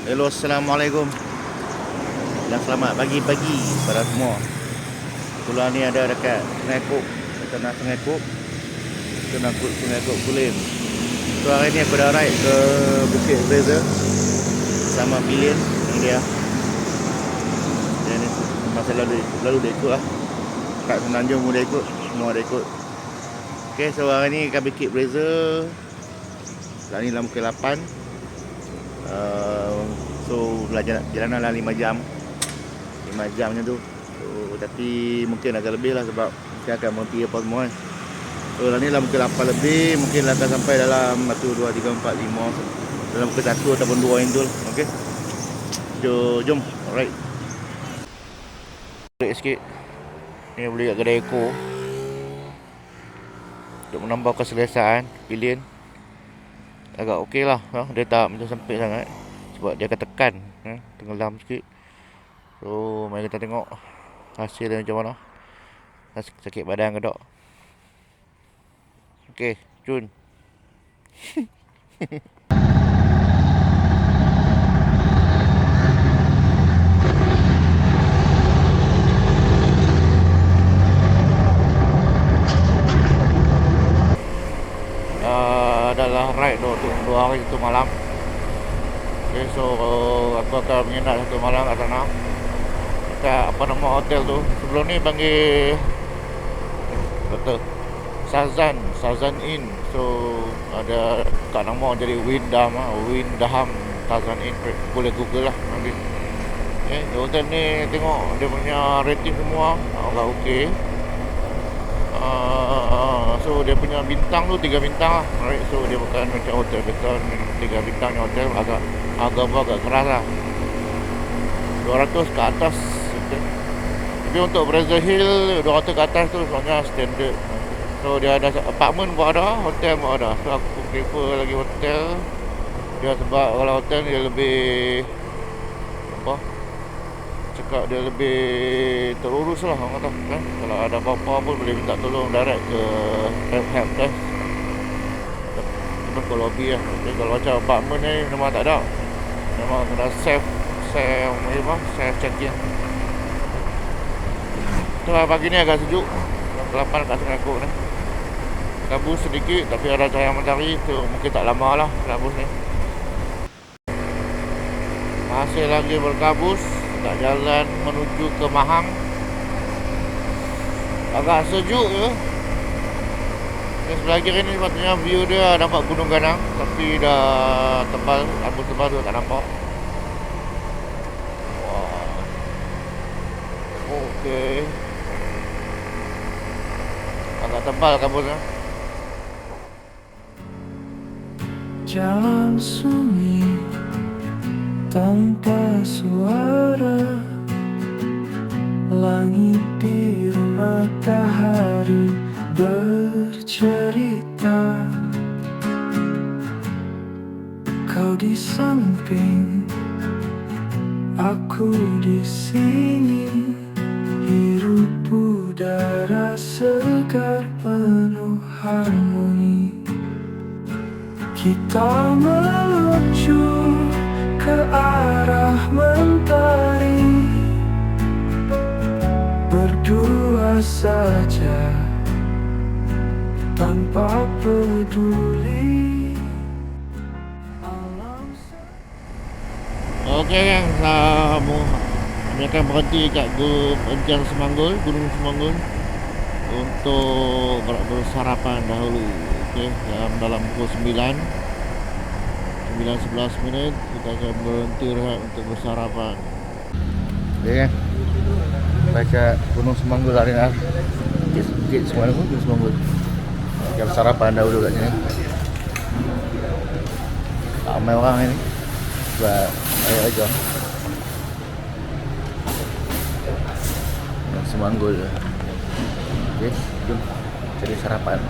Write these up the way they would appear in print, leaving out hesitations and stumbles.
Hello, Assalamualaikum dan selamat pagi-pagi pada semua. Kebetulan ni ada dekat Sungai Kok, tanah Sungai Kok, Sungai Kok Kulim. So hari ni aku dah ride ke Bukit Fraser sama Pilin ni dia. Dia ni masa lalu dia ikut lah. Kat Semenanjung pun dia ikut, semua dia ikut. Okay, so hari ni kat Bukit Fraser. Sekarang ni dalam pukul 8. So jalanan lah 5 jam macam tu. So, tapi mungkin agak lebih lah sebab kita akan berhenti apa semua kan. So ni dalam pukul 8 lebih, mungkin akan sampai dalam 1, 2, 3, 4, 5 dalam pukul 1 ataupun 2 yang tu lah. Okay, jom, alright. Break sikit. Ni boleh kat kedai Eko untuk menambah keselesaan pilihan. Agak okey lah, dia tak macam sempit sangat sebab dia akan tekan, tenggelam sikit. So mari kita tengok hasil dia macam mana. Sakit badan ke tak? Okey, cun. Adalah ride untuk 2 hari 1 malam. Okay, so aku akan menginap 1 malam kat sana. Dekat apa nama hotel tu? Sebelum ni panggil kata Sazan Inn. So ada kat nama jadi Windham Sazan Inn. Boleh Google lah nanti. Okay, hotel ni tengok dia punya rating semua agak okey. So dia punya bintang tu 3 bintang lah, right? So dia bukan macam hotel biasa 3 bintang ni, hotel agak keras lah, 200 ke atas, okay. Tapi untuk Fraser Hill 200 ke atas tu sebenarnya standard. So dia ada apartment pun ada, hotel pun ada. So aku prefer lagi hotel dia sebab kalau hotel dia lebih cakap dia lebih terurus lah orang kata kan? Kalau ada apa-apa pun boleh minta tolong direct ke help desk ataupun ke lobby lah. Okay, kalau macam apartment ni memang tak ada, memang kena self check-in. So pagi ni agak sejuk, kelapan kat Sungai Kok ni, kabus sedikit tapi ada cahaya matahari. So mungkin tak lama lah kabus ni, masih lagi berkabus. Tak jalan menuju ke Mahang, agak sejuk je. Sebelah kiri ni sepatutnya view dia nampak Gunung Ganang, tapi dah tebal, kabut tebal tu tak nampak. Wah, okey, agak tebal kabutnya. Jalan sunyi tanpa suara, langit biru, matahari bercerita. Kau di samping, aku di sini, hirup udara segar penuh harmoni. Kita meluncur ke arah mentari, berdua saja tanpa peduli alam. Okey kan, kami akan berhenti kat Gunung Semanggul untuk bersarapan dahulu. Okey, dalam pukul 9:11 kita akan berhenti rehat untuk bersarapan. Okey kan, baca Gunung Semanggul hari ni. Bukit Semanggul. Kita bersarapan dahulu kat sini. Ramai orang ni sebab air aja. Gunung Semanggul. Okey, jom cari sarapan.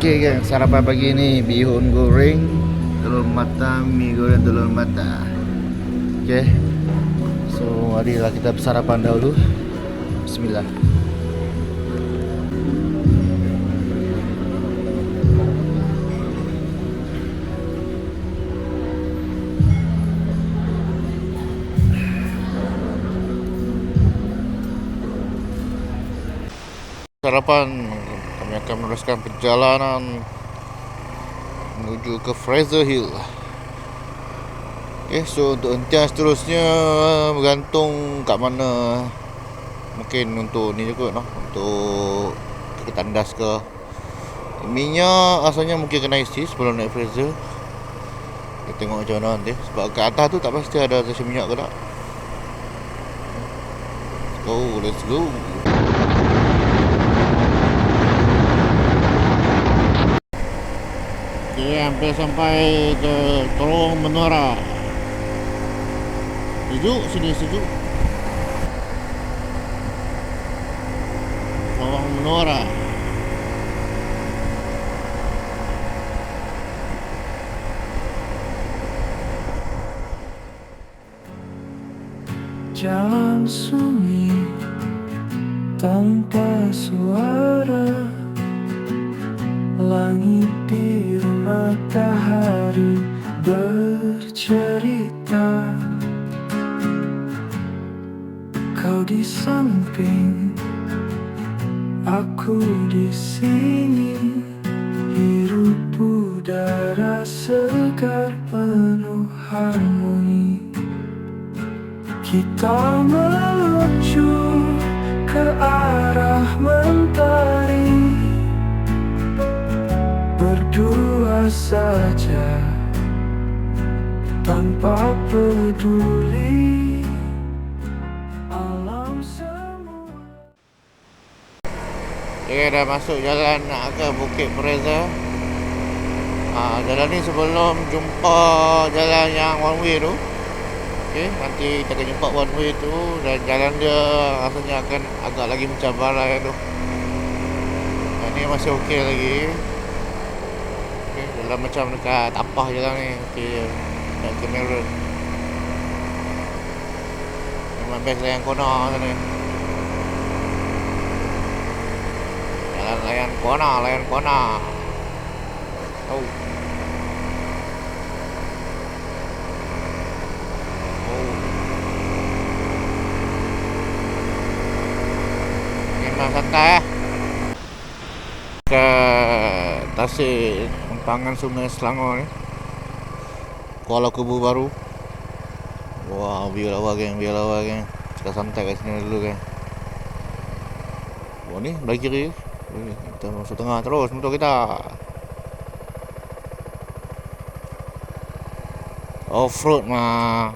Okey kan, sarapan pagi ni bihun goreng, telur matang, mi goreng telur matang. Okey. So, marilah kita bersarapan dahulu. Bismillah. Sarapan, kami akan meneruskan perjalanan menuju ke Fraser Hill. Okay, so untuk hentian seterusnya bergantung kat mana. Mungkin untuk ni juga noh, untuk ke tandas ke. Minyak asalnya mungkin kena isi sebelum naik Fraser. Kita tengok macam mana nanti. Sebab kat atas tu tak pasti ada stesen minyak ke tak. Let's go. Okay, hampir sampai ke Terowong Menora. Sejuk, sini sejuk. Terowong Menora. Jalan sunyi tanpa suara, langit biru, matahari bercerita. Kau di samping, aku di sini. Hirup udara segar penuh harmoni. Kita meluncur ke arah mentari, berdua saja tanpa peduli alam semua. Okay, dah masuk jalan nak ke Bukit Fraser. Jalan ni sebelum jumpa jalan yang one way tu. Okay, nanti kita akan jumpa one way tu. Dan jalan dia rasanya akan agak lagi mencabar tu. Ni masih okey lagi. Okay, dalam macam dekat tapah jalan ni. Okay, dan kamera memang best layan kona sana. Jalan layan kona. Oh. Memang santai ke Tasik empangan Sungai Selangor ni, Kuala Kubu Baru. Wah, view lawa geng. Kita santai kat sini dulu geng. Oh ni belah kiri. Kita masuk tengah terus motor kita. Off-road mah.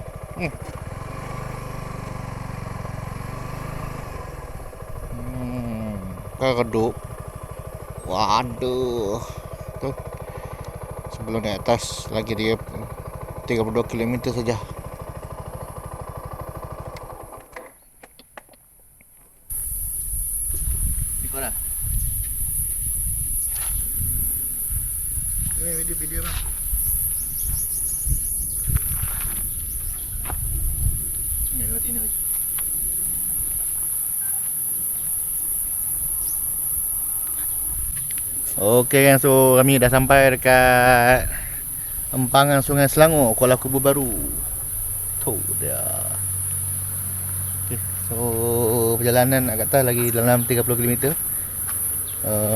Kau keduk. Waduh. Tuh. Sebelum naik atas lagi dia 32 km saja. Ikut dah. Ini video bang. Ini lewat ini. Okey kan, so kami dah sampai dekat empangan Sungai Selangor, Kuala Kubu Baru. Tu dia. Okey, so perjalanan nak kata lagi dalam 30 km.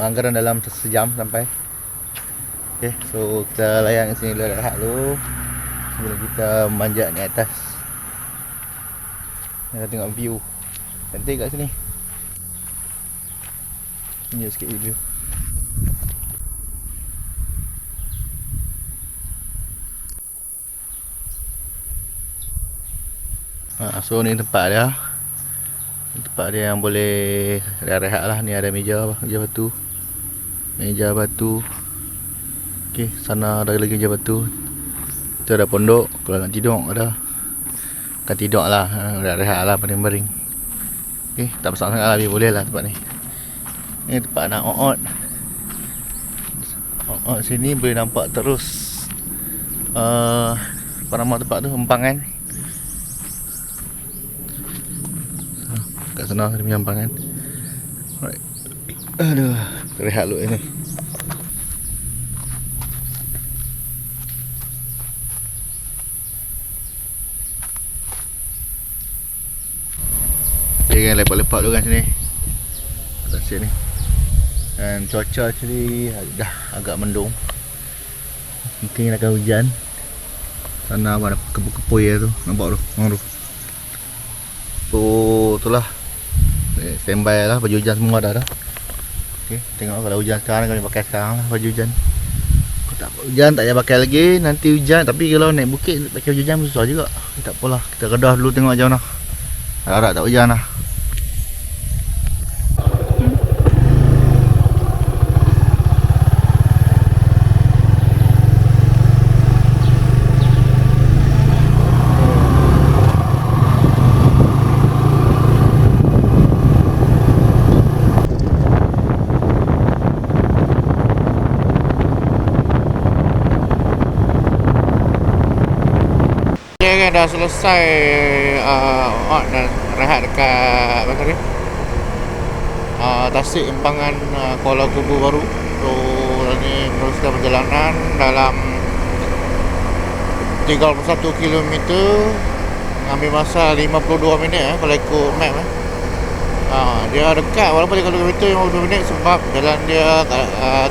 Anggaran dalam sejam sampai. Okey, so kita layan kat sini dulu, rehat dulu sebelum kita memanjat ni atas. Kita tengok view. Cantik kat sini. Tunjuk sikit view. So ni tempat dia. Tempat dia yang boleh rehat lah. Ni ada meja batu. Meja batu. Okey, sana ada lagi meja batu. Itu ada pondok. Kalau nak tidur ada. Kan tidur lah, rehat lah, baring-baring. Okey, tak besar sangat lah, boleh lah tempat ni. Ni tempat nak out. Sini boleh nampak terus apa nama tempat tu, Empangan. Kat sana dia punya Empangan. Alright. Aduh, rehat dulu ini. Okay kan, lepak-lepak dulu kan sini. Atas sini. Dan cuaca actually dah agak mendung. Mungkin akan hujan. Sana ada kepu-kepui tu, nampak tu, tu. Itulah. Standby lah, baju hujan semua dah. Okey, tengok kalau hujan sekarang kami pakai sekarang lah baju hujan. Kalau tak hujan tak payah pakai lagi, nanti hujan. Tapi kalau naik bukit pakai baju hujan susah juga. Tak apalah, kita kedah dulu tengok macam mana. Harap tak hujan lah. Dah selesai dan rehat dekat apa tadi? Tasik Empangan Kuala Kubu baru. So ni teruskan perjalanan dalam 31 km, ambil masa 52 minit kalau ikut map dia dekat walaupun 30 km 52 minit sebab jalan dia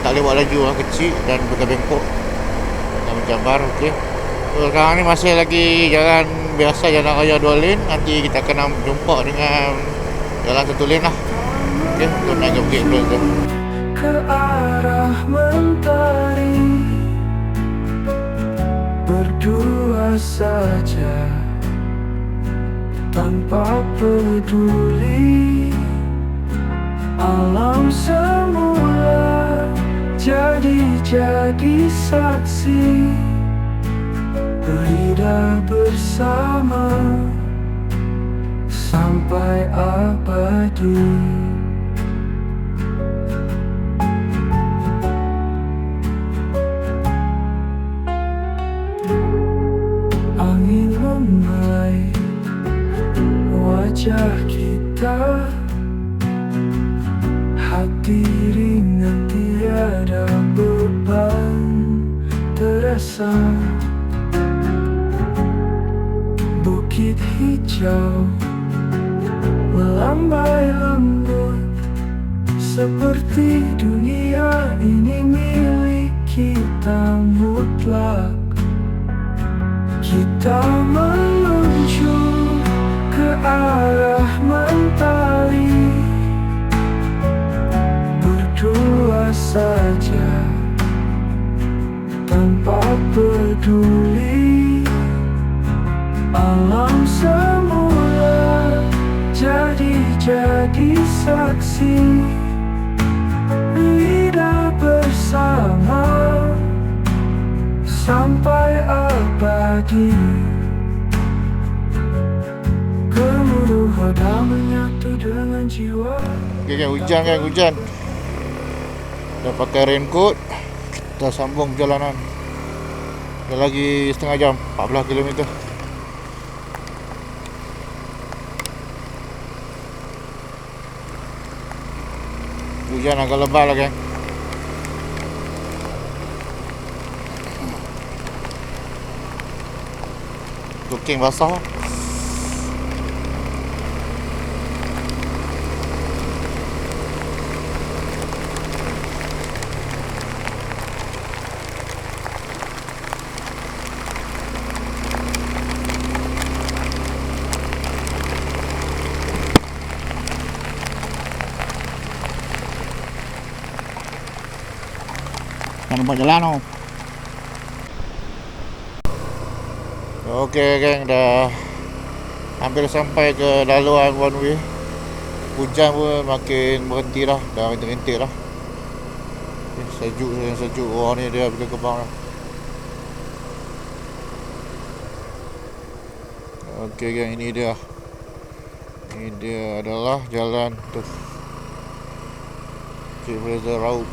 tak boleh buat laju kecil dan bengkok dan mencabar. Okey. So, sekarang ni masih lagi jalan biasa, jalan raya 2 lane. Nanti kita akan jumpa dengan jalan 1 lane lah. Okey, untuk naik ke Bukit Plus tu. Ke arah mentari, berdua saja tanpa peduli. Alam semula jadi saksi, lidah bersama sampai abadi. Angin membelai wajah kita, hati ringan tiada beban terasa. Bukit hijau melambai lembut, seperti dunia ini milik kita mutlak. Kita meluncur ke arah mentari, berdua saja tanpa peduli. Alam semula jadi saksi, lidah bersama sampai abadi. Gemuruh hoda menyatu dengan jiwa. Okay, kan hujan. Dah pakai raincoat. Kita sambung perjalanan. Dah lagi setengah jam, 14 km. Hujan agak lebat lah, geng. Cooking basah. Nampak jalan tu. Okey geng, dah hampir sampai ke laluan one way. Hujan pun makin berhenti dah, dah rintik-rintik dah. Sejuk. Oh ni dia bila kebang dah. Okey geng, ini dia. Ini dia adalah jalan tu. Cik Fraser Raub.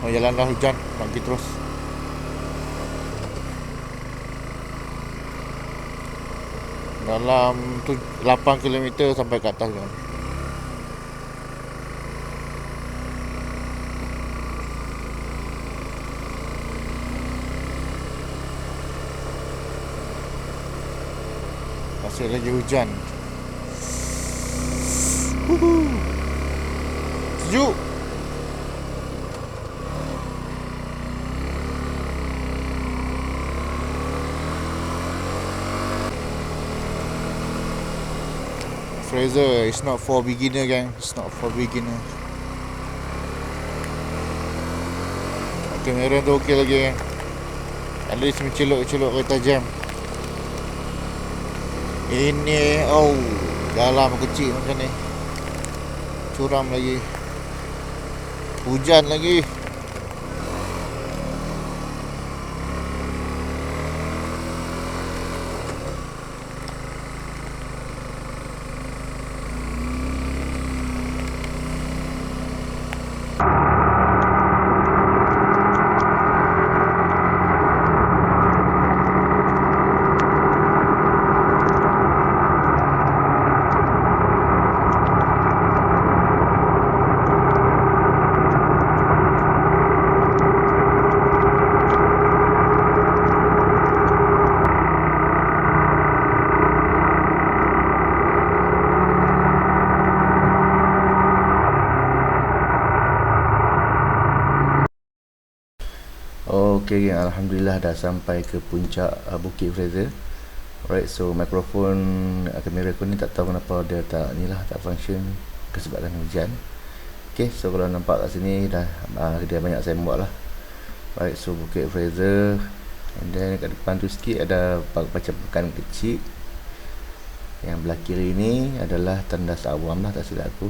Jalan dah hujan, nak pergi terus. dalam 8 km sampai ke atas kan. Masih lagi hujan. Sejuk. Fraser, it's not for beginner gang. It's not for beginner. Kamera tu okey lagi gang. At least menceluk-celuk kereta jam. Ini dalam kecil macam ni. Curam lagi. Hujan lagi. Okay, alhamdulillah dah sampai ke puncak Bukit Fraser. Alright, so mikrofon kamera aku ni tak tahu kenapa dia tak function kesebabkan hujan. Okay, so kalau nampak kat sini dah dia banyak sembok lah. Alright, so Bukit Fraser, and then kat depan tu sikit ada macam pekan kecil. Yang belah kiri ni adalah Tandas Awam lah, tak silap aku.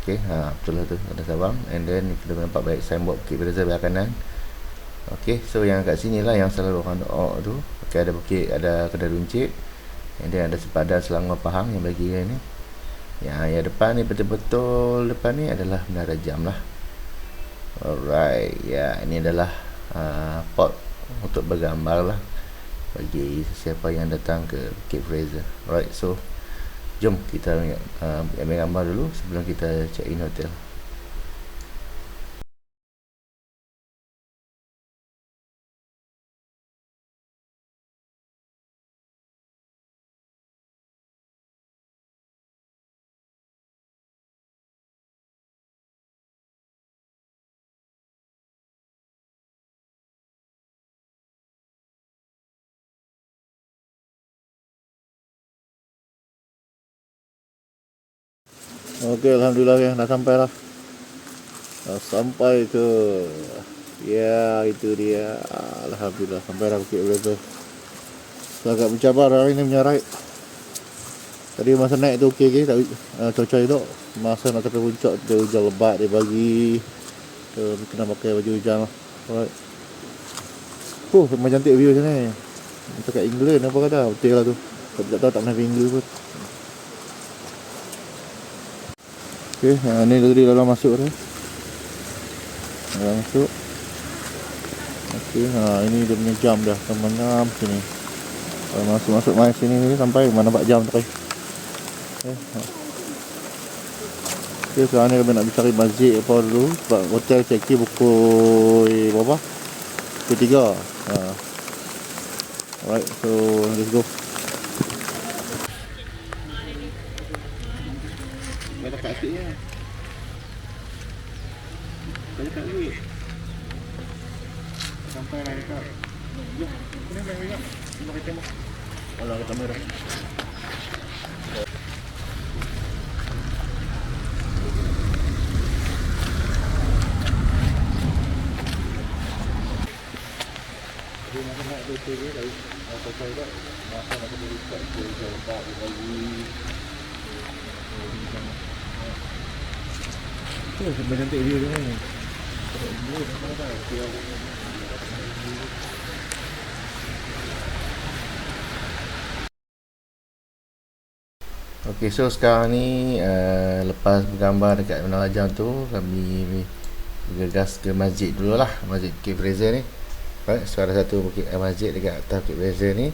Okay, betul lah tu Tandas Awam. And then kita nampak baik signboard Bukit Fraser belah kanan. Okay, so yang kat sini lah yang selalu orang doa tu. Okay, ada bukit, ada Kedai Runcit, and then ada sepadan Selangor Pahang yang bagi ni. Yang depan ni betul-betul depan ni adalah Menara Jam lah. Alright, ini adalah spot untuk bergambar lah bagi siapa yang datang ke Bukit Fraser. Alright, so jom kita ambil gambar dulu sebelum kita check in hotel. Okey, alhamdulillah ya, dah sampai lah. Dah sampai ke, ya itu dia. Alhamdulillah sampai dah Bukit Fraser. Agak mencabar hari ni punya ride. Tadi masa naik tu okey tapi cuaca elok. Masa nak sampai puncak dia hujan lebat, dia bagi kena pakai baju hujan lah. Alright. Memang cantik view macam ni. Macam kat England apa kata, betul lah tu. Tapi tak tahu tak pernah pergi England pun. Okay, ni tadi dalam masuk tu. Dalam masuk. Okay, ini dia punya jam dah. Teman-teman sini. Kalau masuk main sini ni sampai mana nampak jam tu. Okay, sekarang ni kami nak cari masjid apa dulu. Sebab hotel check-in pukul berapa? Pukul 3. Alright, so let's go. Kat asiknya. Dekat duit. Sampai lah dekat. Jom. Ini main juga. Cuma kita tengok. Alah, kamera. Jadi masa nak betul ni dari pasal tak masa nak pergi dekat tu jawab lagi. Sampai cantik view dia ni. Okay, so sekarang ni lepas bergambar dekat Menara Jam tu, kami bergegas ke masjid dulu lah. Masjid Bukit Fraser ni. Right, so ada satu masjid dekat atas Bukit Fraser ni.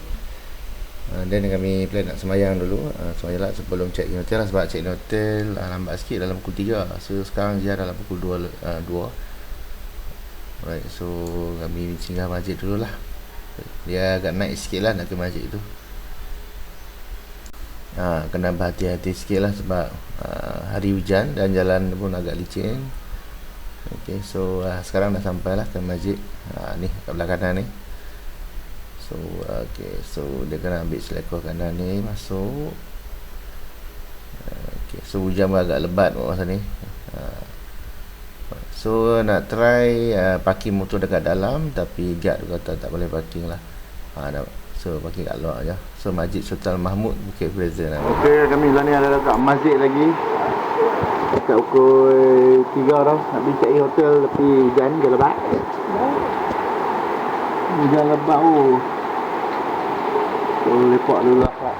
Dan kami plan nak sembahyang dulu. Sembahyang lah sebelum check in hotel lah. Sebab check in hotel lambat sikit dalam pukul 3. So sekarang je dalam pukul 2. Alright, so kami singgah masjid dulu lah. Dia agak naik sikit lah nak ke masjid tu. Kena berhati-hati sikit lah sebab hari hujan dan jalan pun agak licin. Okay, so sekarang dah sampai lah ke masjid. Ni kat belah kanan ni. So okay, so dia kena ambil selekor kanan ni masuk. Okay, so hujan pun agak lebat kat masa ni. So nak try parking motor dekat dalam, tapi guard tu kata tak boleh parking lah. So parking kat luar je. So Masjid Sultan Mahmud Bukit Fraser lah. Okay, kami lah ni ada dekat masjid lagi. Dekat pukul 3 dah nak pergi check in hotel, tapi hujan lebat. Hujan lebat oh. So lepak dulu lah Pak.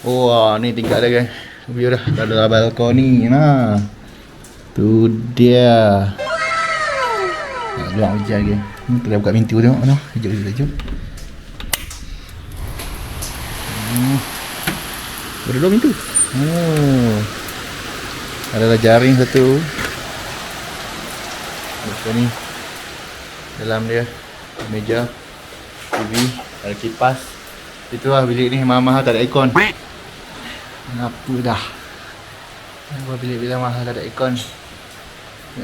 Wah, ni tingkat dah guys. View dah ada balkoni nah. Tu dia. Luar hujan lagi. Ni kita buka pintu tengok mana. Kejap. Ada 2 pintu. Oh. Ada jaring satu. Ni. Dalam dia meja TV, ada kipas. Itulah bilik ni mahal-mahal tak ada aircon. Kenapa dah? Kenapa bilik-bilik mahal tak ada aircon?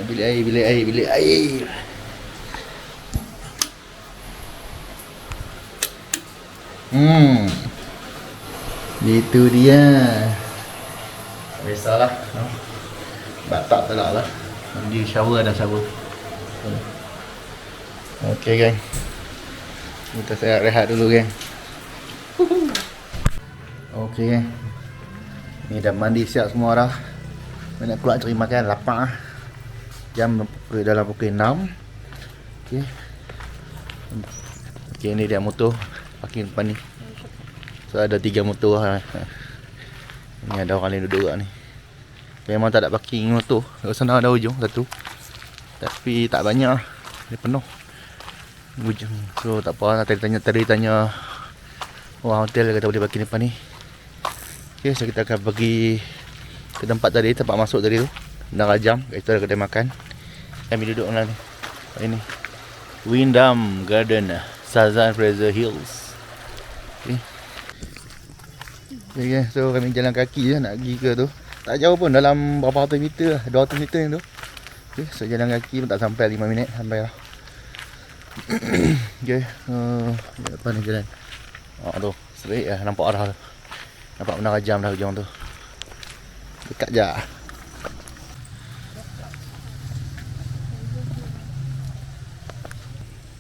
Bilik air. Itu dia. Biasalah. Batak tak lah. Mandi shower ada shower. Okey gang. Kita saya rehat dulu gang. Okey gang. Ni dah mandi siap semua dah. Nak keluar cari makan, lapar lah. Jam dalam pukul 6. Okey. Okey, ni dia motor parking depan ni. So ada 3 motor lah. Ni ada orang lain duduk kat ni. Memang tak ada parking motor. Kat sana ada hujung satu. Tapi tak banyak lah. Dia penuh. Hujung. So tak apa lah. Tadi tanya orang hotel kata boleh parking depan ni. Okay, so kita akan pergi ke tempat tadi, tempat masuk tadi tu. Narajam, kat situ ada kedai makan. Kami duduk lah ni. Ini Wyndham Garden, Sultan Fraser Hills. Okay, so kami jalan kaki je nak pergi ke tu. Tak jauh pun, dalam berapa ratus meter lah, 200 meter yang tu. Okay, so jalan kaki pun tak sampai 5 minit sampai lah. Okay, depan ni jalan. Tu, straight lah, nampak arah tu. Nampak menara jam dah hujung tu. Dekat je.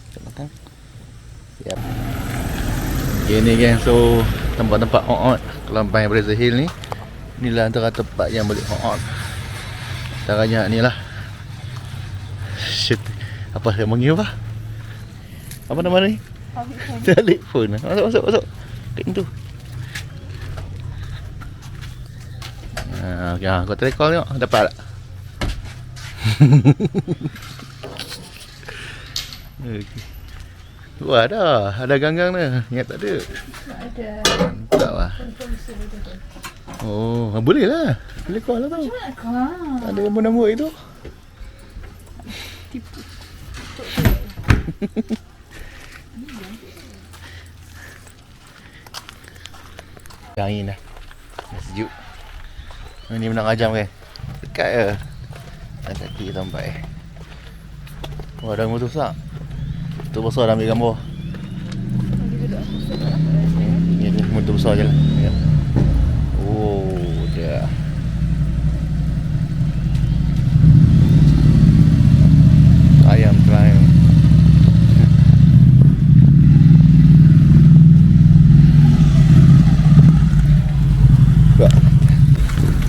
Kat belakang. Siap. Okay ni gang, so tempat-tempat hot kalau main Fraser Hill ni. Inilah antara tempat yang boleh hot. Antaranya ni lah. Shit. Apa saya panggil apa? Apa nama ni? Telefon. Masuk. Ring tu. Okay, kau try call tengok dapat tak? Okay. Wah ada ganggang dah. Ingat tak ada? Ada. Tak lah. Oh, boleh lah. Boleh call lah tau. Macam mana kau? Ada nombor itu. Tipu. Angin dah. Dah sejuk. Ini menang ajam kan? Dekat je. Dan kaki sampai. Wah, ada motor besar. Motor besar dah ambil gambar. Ini motor besar je lah. Ya. Oh, dah. Ayam terakhir.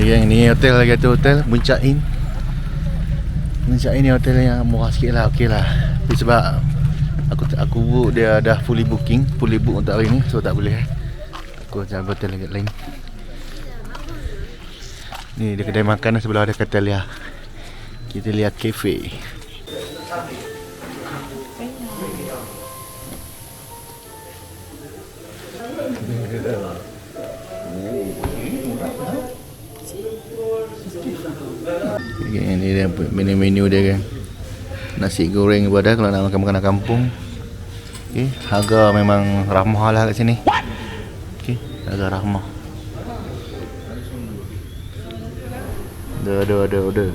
Okay, yang ni hotel lagi tu hotel Puncak Inn. Puncak Inn ni hotel yang murah sikit lah, okey lah. Tapi sebab aku book dia dah fully book untuk hari ni, so tak boleh. Aku cari hotel lagi lain. Ni dia kedai makan sebelah ada Catalia. Kita lihat cafe. Okay, ni dia menu dia kan. Nasi goreng ibadah kalau nak makan makanan kampung. Okay, harga memang ramah lah kat sini. Okay, harga ramah. Ada.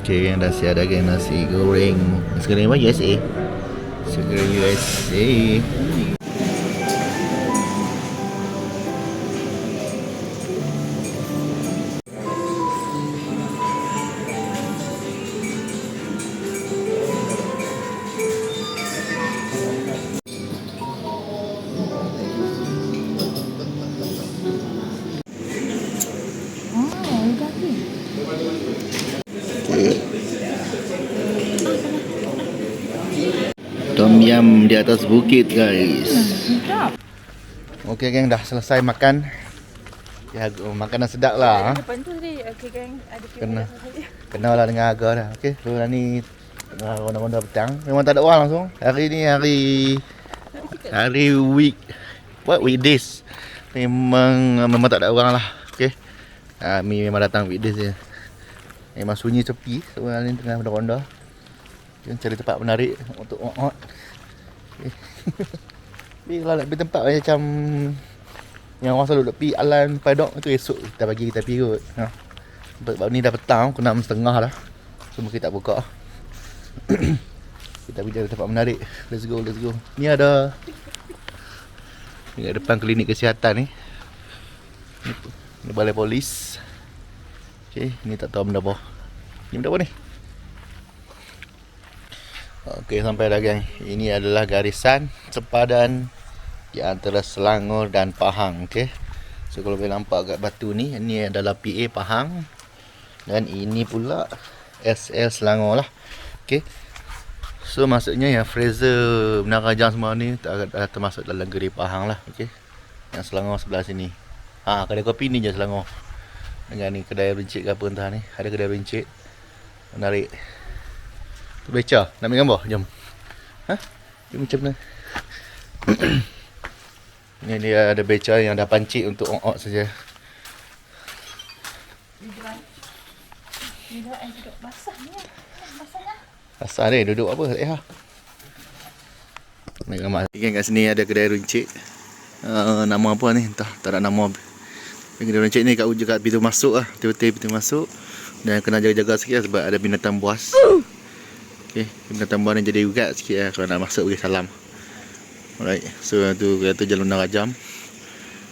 Okay, yang dah siap ada kan nasi goreng. Nasi goreng apa? USA. Nasi goreng USA. Tom yum di atas bukit guys. Sedap. Okey geng, dah selesai makan. Ya, makanan sedap lah. Depan tu tadi, okey gang, ada Kena. Kenal lah dengan harga dah. Okey, so dah ni ronda-ronda petang. Memang tak ada orang langsung. Hari ni hari weekdays. Memang tak ada orang lah. Okey. Memang datang weekdays je. Memang sunyi sepi. Sebenarnya ni tengah ronda-ronda. Kita cari tempat menarik untuk ot. Tapi kalau nak pergi tempat macam yang orang selalu nak pergi Alan Paddock tu, esok kita pergi kot. Sebab ni dah petang, pukul 6.30 dah. Semua kita tak buka. Kita pergi cari tempat menarik. Let's go. Ni ada dekat depan klinik kesihatan ni. Ni balai polis. Okay, ni tak tahu benda apa. Ni benda apa ni? Okey, sampai dah geng. Ini adalah garisan sepadan di antara Selangor dan Pahang. Okey. So kalau boleh nampak kat batu ni, ini adalah PA Pahang dan ini pula SL Selangor lah. Okey. So maksudnya yang Fraser, Menara Jam semua ni tak termasuk dalam negeri Pahang lah. Okey. Yang Selangor sebelah sini. Kedai kopi ni je Selangor. Dengan ni kedai rincit ke apa entah ni. Ada kedai rincit. Menarik. Tu beca, nak ambil gambar? Jom. Dia macam mana? Ni dia ada beca yang dah pancit untuk ong-ong saja. Dia duduk basah ni. Basah lah. Asal dia duduk apa? Nak gambar. Ikan kat sini ada kedai runcit. Nama apa ni? Entah, tak ada nama. Kedai runcit ni kat ujung kat pintu masuk lah. Tiba-tiba pintu masuk. Dan kena jaga-jaga sikit lah sebab ada binatang buas. Okay, binatang buas ni jadi ugat sikit lah kalau nak masuk bagi salam. Alright, so tu kata Jalan Menara Jam.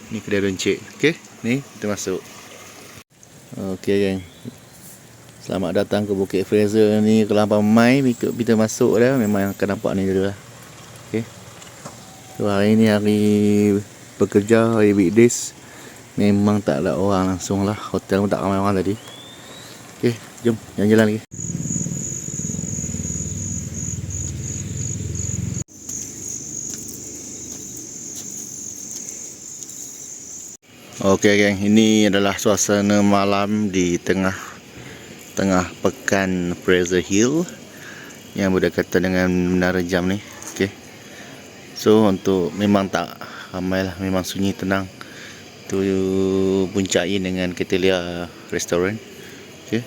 Ni kedai runcit. Okay, ni kita masuk. Okay geng, selamat datang ke Bukit Fraser ni. Kalau hampa mai kita masuk dah, memang akan nampak ni dulu lah. Okay, so hari ni hari bekerja, hari weekdays. Memang tak ada orang langsung lah. Hotel pun tak ramai orang tadi. Okay, jom jalan-jalan lagi. Okey geng, ini adalah suasana malam di tengah pekan Fraser Hill yang berdekatan dengan menara jam ni. Okey. So untuk memang tak ramai lah, memang sunyi tenang. Tu puncai dengan Catalia Restaurant. Okey.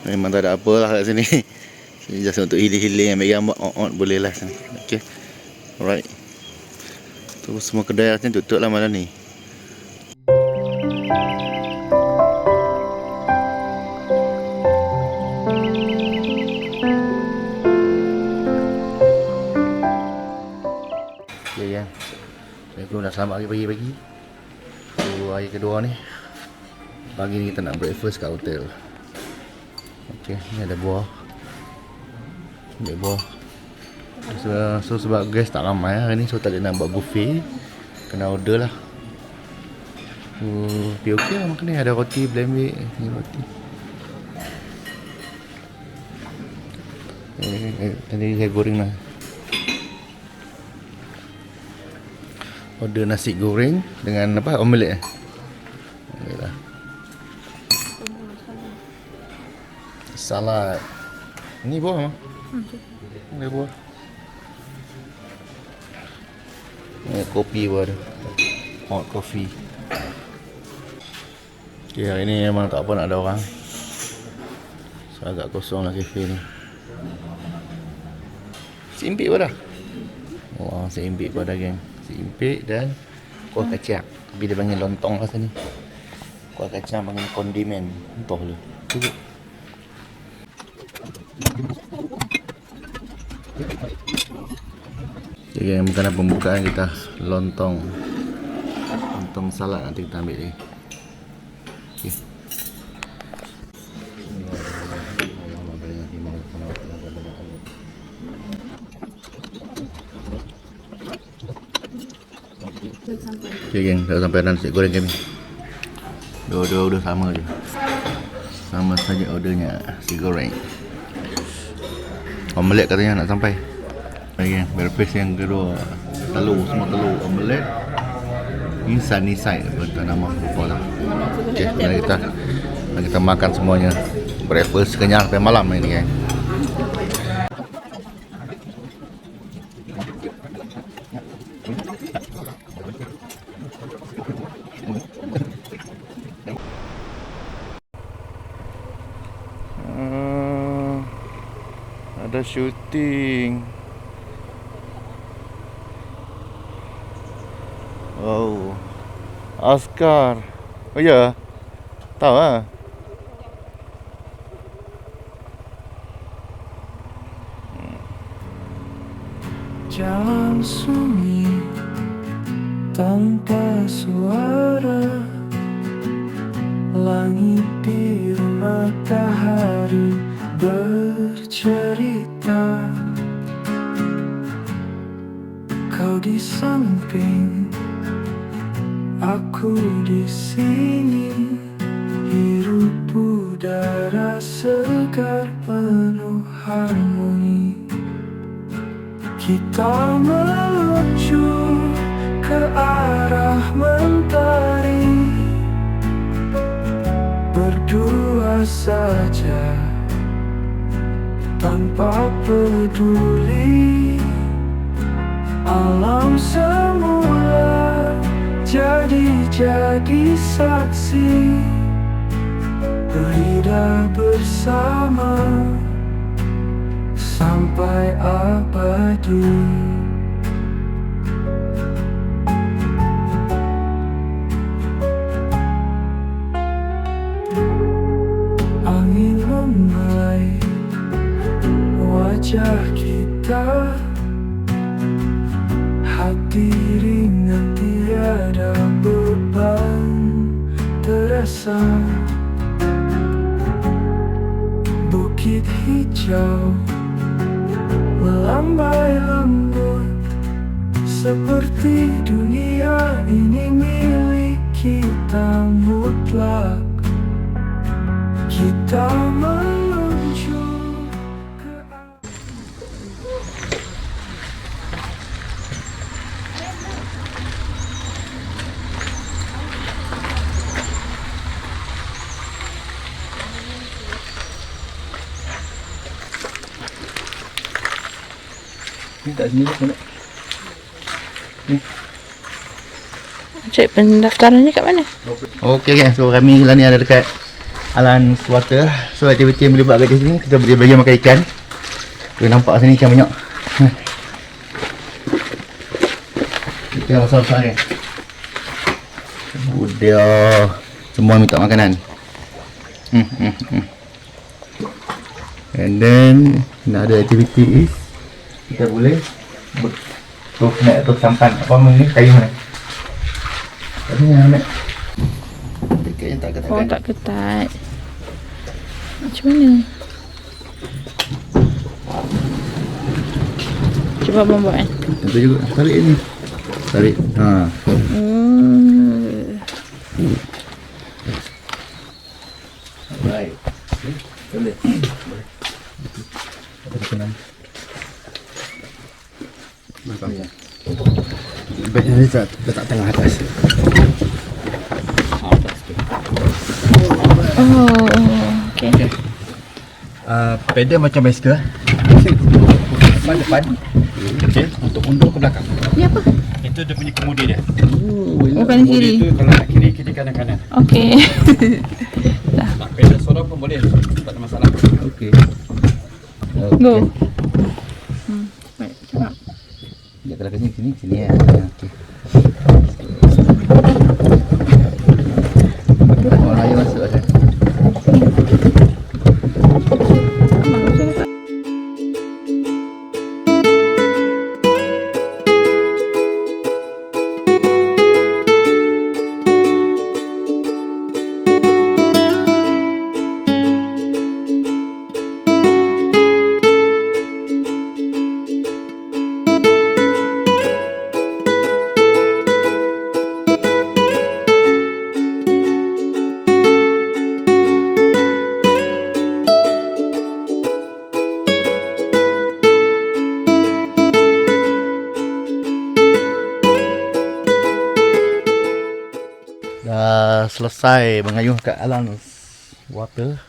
Memang tak ada apa lah kat sini. Just untuk healing-healing, ambil gambar boleh lah sini. Okey. Alright. Tu semua kedai rasanya tutup lah malam ni. Ya. Assalamualaikum dan selamat pagi-pagi. So hari kedua ni. Pagi ni kita nak breakfast kat hotel. Okey, ni ada buah. Ambil buah. So sebab guest tak ramai hari ni, so tak ada nak buat buffet, kena order lah. Dia okey lah makan ni, ada roti blembik ni roti. Tadi saya goreng lah. Order nasi goreng dengan apa, omelette lah. Salad. Ni buah mah. Ni buah. Kopi pun ada, hot coffee. Okay, hari ni memang tak apa nak ada orang, so agak kosong lah kafe ni. Simpik pun dah. Wah, simpik pun ada geng. Simpik dan kuah kacang, tapi dia panggil lontong lah sini. Kuah kacang panggil kondimen. Entah lah. Cukup. Jadi yang makanan pembukaan kita lontong salad, nanti kita ambil lagi. Okay. Okay geng, dah sampai nasi goreng kami. Dua-dua sama je. Sama saja ordernya nasi goreng. Omelette katanya nak sampai. Okay, breakfast yang kedua, semua telur, omelette, sunny side, betul nama lupa lah. Okay, mari kita makan semuanya. Breakfast kenyang sampai malam ini kan. Ada syuting. Oh, Oscar. Oh ya, tahu ah. Jalan sunyi tanpa suara, langit biru, matahari bercerita. Kau di samping, aku di sini, hirup udara segar penuh harmoni. Kita meluncur ke arah mentari, berdua saja tanpa peduli. Alam semula jadi saksi, berlidah bersama sampai abadi. Angin memelai wajah kita, hati ringan tiada beban terasa. Bukit hijau melambai lembut, seperti dunia ini milik kita mutlak. Kita meluncur ke arah. Ni tak sini nak. Cek pendaftarannya kat mana? Okey kan, so kami lah ni ada dekat Alan Water. So aktiviti yang boleh buat kat sini, kita boleh bagi makan ikan. Kita nampak sini ikan banyak. Ikan besar-besar ni. Udah semua minta makanan. And then nak ada aktiviti is kita boleh tu naik tu sampan apa ni kayu mana? Tadi yang nak dekat yang tak ketat. Oh, tak ketat. Macam mana? Cuba abang buat kan? Tentu juga tarik ni. Tarik. Ha. Baik. Boleh. Boleh. Ada kenan. Nampak ya. Baiknya ni letak tengah atas. Oh, okey. Pedal macam bicycle. Depan. Okey, untuk undur ke belakang. Ni apa? Itu dia punya kemudi dia. Oh, kanan Kemudi kiri. itu kalau nak kiri, kiri kanan-kanan. Okey. Nak pedal sorang pun boleh. Tak ada masalah. Okey. Go. Baik, cepat. Ya kalau kat sini ya. Okey. Oh, ayo masuk ada. Dah selesai mengayuh kat Alan Water.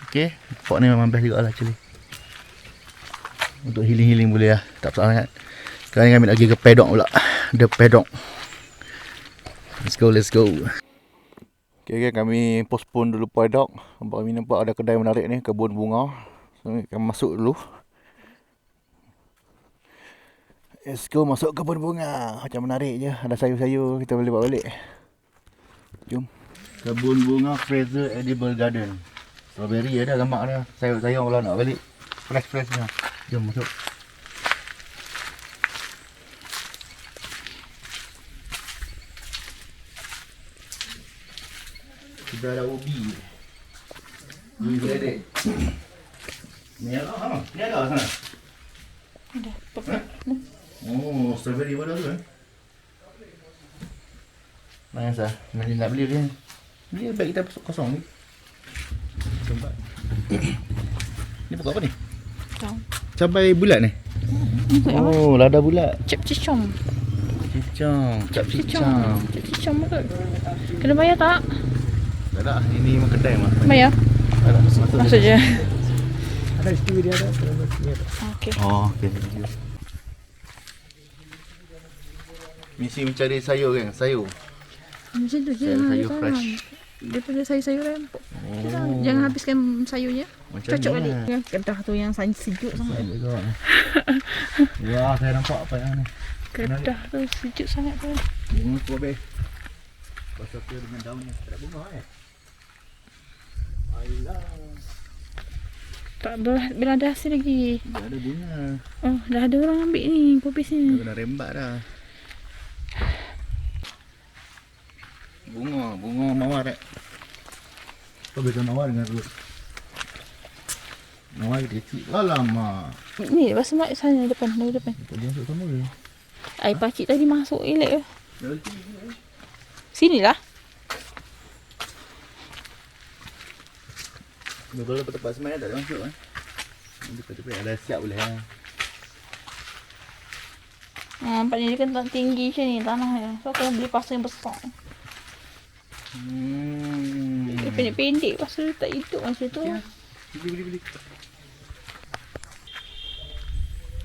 Okey, spot ni memang best juga lah actually. Untuk healing-healing boleh lah, tak besar sangat. Sekarang ni kami nak pergi ke paddock pula. The paddock. Let's go. Okay, kami postpone dulu paddock. Kami nampak ada kedai menarik ni, kebun bunga. So kami masuk dulu. Let's go masuk kebun bunga. Macam menarik je, ada sayur-sayur kita boleh bawa balik. Jom. Kebun bunga Fraser Edible Garden. Strawberry ada gambar dia. Sayur-sayur kalau nak balik fresh ni. Jom masuk. Kita ada ubi. Ubi geledek. Ni ada. Ni ada sana. Ada. Pepek. Oh, strawberry pada tu Mana sah? Mana nak beli dia? Beli beg kita kosong ni. Coba. Ni pokok apa ni? Tahu. Cabai bulat ni? Oh, lada bulat. Cip cicong. Cap cicang. Cip cicong betul. Kena bayar tak? Tak ada, ini memang kedai mah. Bayar? Tak ada, Masuk je. Ada STV dia ada. Okey. Oh, okey. Misi mencari sayur kan? Sayur. Macam tu je. Sayur Jangan. fresh. Daripada sayur-sayur rempuk. Oh. Jangan habiskan sayurnya. Macam Cocok ni balik. lah. Kedah tu yang sejuk sangat. Wah, saya nampak apa yang ni. Kedah tu sejuk sangat tu. Bunga tu habis. Pasal tu dengan daunnya. Tak ada bunga Ayolah. Tak bila ada hasil lagi. Dah ada bunga. Oh, dah ada orang ambil ni kopis ni. Dah kena rembat dah. Bunga mawar tak? Apa beza mawar dengan rut? Mawar kecil. Alamak. Ni lepas mak sana depan, dari depan. Tak dia masuk sama ke? Air pakcik tadi masuk elok ke? Sinilah. Kalau tempat semayang tak ada masuk kan? Tempat-tempat ada siap boleh lah. Nampak ni dia kan tak tinggi macam ni tanah dia. So aku beli pasal yang besar. Dia pendek-pendek pasal dia tak hidup macam tu. Ya. Beli.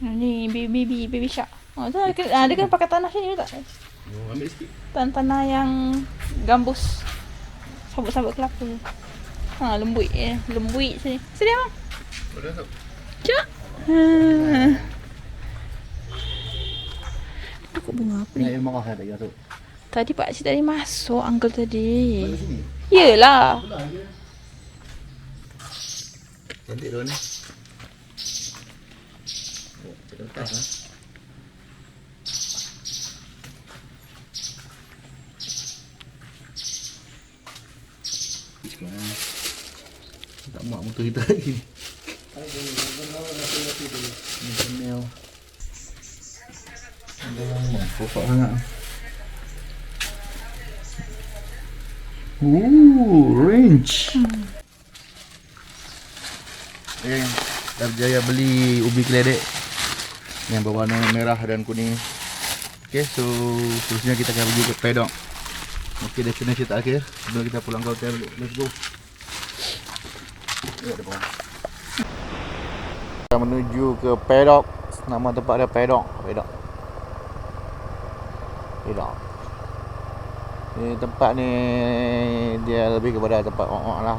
Ni baby shark. Oh, tu dia kan pakai tanah sini tak? Oh, ambil sikit. Tanah yang gambus. Sabut-sabut kelapa. Ha, lembut sini. Sini abang. Boleh tak? Cak. Pokok bunga apa ni? Ni marah tak ya tu. Tadi pak cik tadi masuk uncle tadi. Mana sini? Yelah. Cantik tu ni. Oh, cepat ha. Tak mak motor kita lagi. Ni Chanel. Pokok sangat. Range. Dah berjaya beli ubi keledek yang berwarna merah dan kuning. Okay, so seterusnya kita akan pergi ke paddock. Okay, destinasi terakhir sebelum kita pulang ke hotel. Let's go. Kita menuju ke paddock. Nama tempat dia paddock. Ni tempat ni dia lebih kepada tempat ong-ong lah.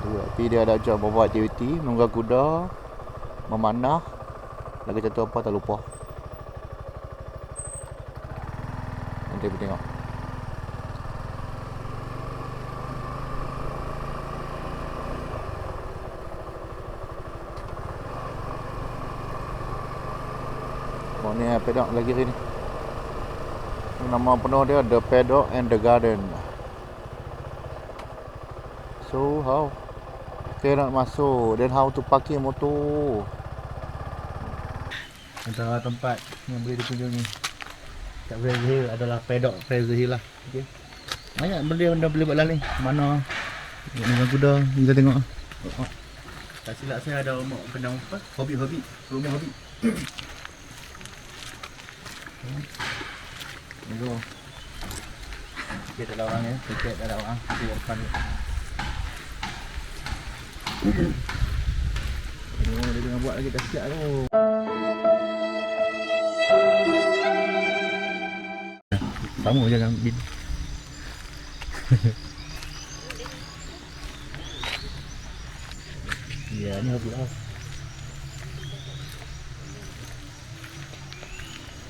Tapi dia ada macam beberapa aktiviti, menunggang kuda, memanah, lagi satu apa tak lupa. Nanti kita tengok. Oh ni paddock lagi sini. Nama penuh dia The Paddock and the Garden. So how? Okay, nak masuk. Then how to parking motor? Antara tempat yang boleh dikunjungi kat Fraser Hill adalah Paddock Fraser Hill lah. Okay. Banyak benda boleh buat lah ni. Mana dengan kuda kita tengok. Tak silap saya ada rumah pendang apa? Hobbit. Rumah Hobbit. Go. Okay, tak ada orang ya. Tiket tak ada orang. Kita depan ni. Dia tengah buat lagi, dah siap tu. Sama je dengan bin. Ya, ni Hobbit House.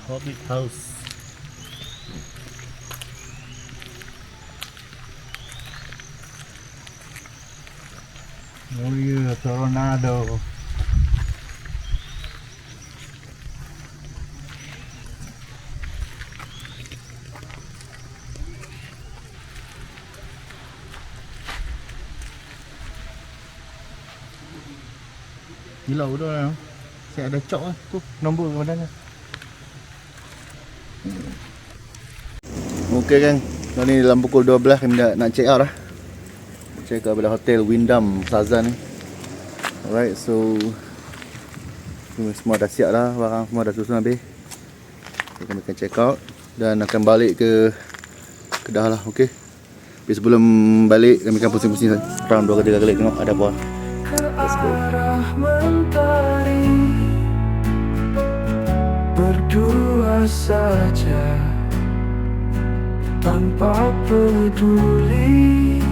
Hobbit House. Oh iya, Tornado. Gila udah lah. Saya ada cok lah tu, nombor ke mana. Okey kan. Ni dalam pukul 12 kami nak check out lah. Check out pada hotel Wyndham Plaza ni. Alright, so semua dah siap lah, barang semua dah susun habis. So, kami akan check out dan akan balik ke Kedah lah, okey. Tapi sebelum balik kami akan pusing-pusing round 2-3 kali tengok ada apa. Let's go. arah mentari berdua saja tanpa peduli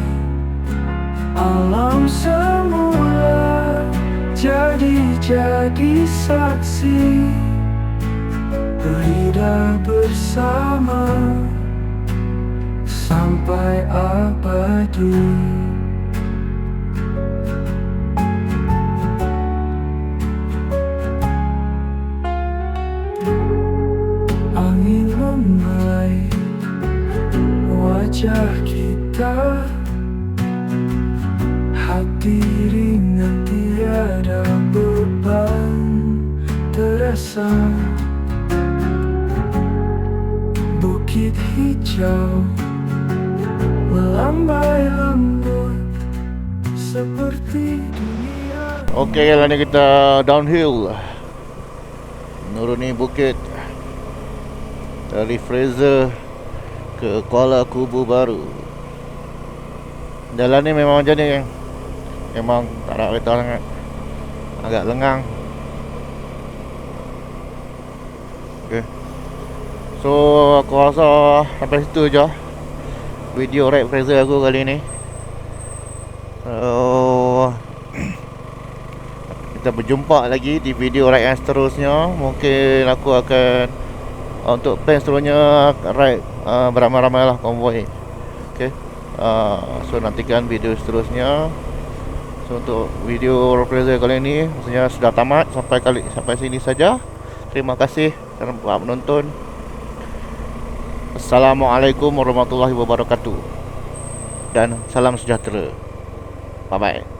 alam semula jadi saksi lidah bersama sampai abadi. Angin memulai wajah kita, hati ringan tiada beban terasa. Bukit hijau melambai lembut seperti dunia. Okey, kali ni kita downhill menuruni bukit dari Fraser ke Kuala Kubu Baru. Jalan ni memang macam ni kan. Memang tak nak kereta sangat, agak lengang. So aku rasa sampai situ je video ride Fraser aku kali ni. Kita berjumpa lagi di video ride yang seterusnya. Mungkin aku akan untuk plan seterusnya ride beramai-ramai lah konvoi. Okay. So nantikan video seterusnya. So untuk video road Fraser kali ini maksudnya sudah tamat. Sampai sini saja. Terima kasih kerana menonton. Assalamualaikum warahmatullahi wabarakatuh. Dan salam sejahtera. Bye bye.